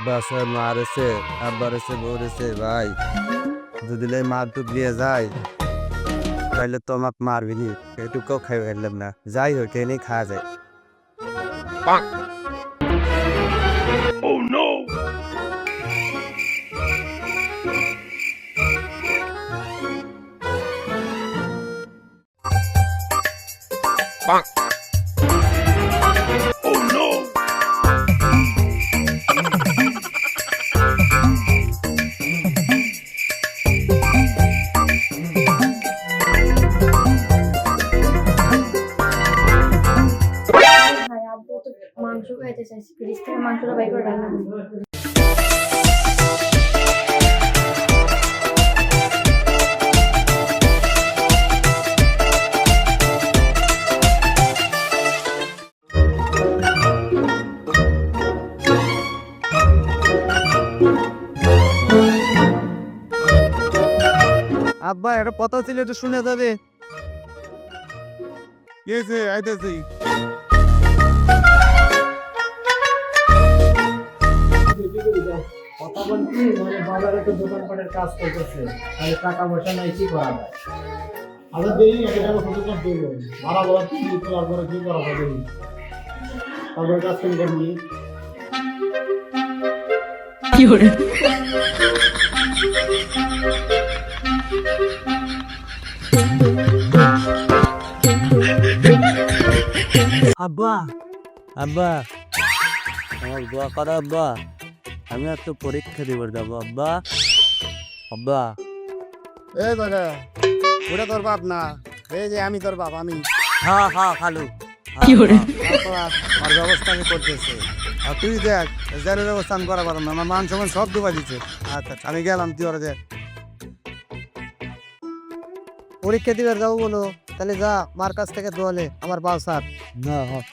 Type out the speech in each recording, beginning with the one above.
বাসায় মা রয়েছে, আব্বা রয়েছে, বউ রয়েছে। ভাই যদি মারটুক দিয়ে যায় তাহলে তো আমাকে মারবি নি, এটুকুও খাই ফেললাম না। যাই হোক এনেই খাওয়া যায়। ভাই আব্বু তো মাংস খাইতে চাইছি, ফ্রিজ থেকে মাংসটা বাই করে রান্না করবো। আব্বা একটা কথা ছিল, একটু শুনে যাবে। কি হয়েছে? আইতেছি। কথা বলছি, মানে বাজারে তো দোকানপাটের কাজ করতেছে, তাহলে টাকা পয়সা নাই, কি করা যায়? আচ্ছা দেরি একটা টাকা ফটো কর দেবো, ভাড়া ভাড়া কি তারপরে কি করা হবে, তারপরে কাজ কাম করবি। আব্বা আব্বা আমার দোয়া করো আব্বা, আমি আর তো পরীক্ষা দিব যাবো আব্বা। আব্বা এ দাদা, ওটা তোর বাপ না, এই যে আমি তোর বাপ, আমি হ্যাঁ হ্যাঁ খালু আমার ব্যবস্থা আমি করতেছি। আর তুই দেখ জেলের ব্যবস্থা আমি করা পারলাম না, আমার মান সম্মান সব ডুবা দিচ্ছে। আচ্ছা আমি গেলাম, তুই ওরা দেখ। পরীক্ষা দিবার যাবো বলো, তাহলে যা, মার কাছ থেকে দোয়ালে আমার বাল সার না। হ্যাঁ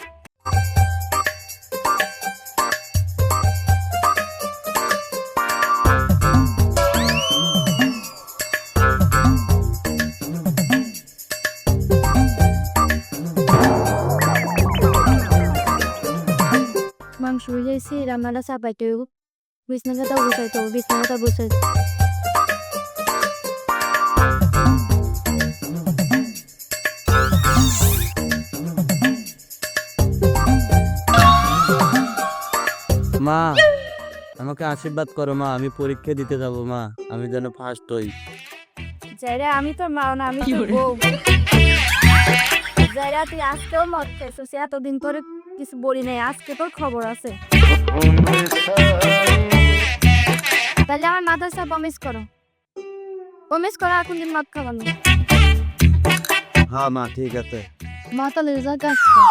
মাংস হয়ে যাইছি, রান্নাটা চাপাইতে হইব, বিছনাটা বসাইতে হইব, বিছনাটা বসাই। মা আমাকে আশীর্বাদ করো মা, আমি পরীক্ষা দিতে যাব মা, আমি যেন ফার্স্ট হই। যাইরা আমি তোর মা না, আমি তোর বউ। যাইরা তুই আজকেও মদ খাইছিস, এতদিন ধরে কিছু বলি নাই, আজকে তোর খবর আছে। তাহলে আমার মাথার সাথে প্রমিস করো, প্রমিস করো এখন দিন মদ খাবানো। হ্যাঁ মা ঠিক আছে। মা তাহলে যা কাজ কর।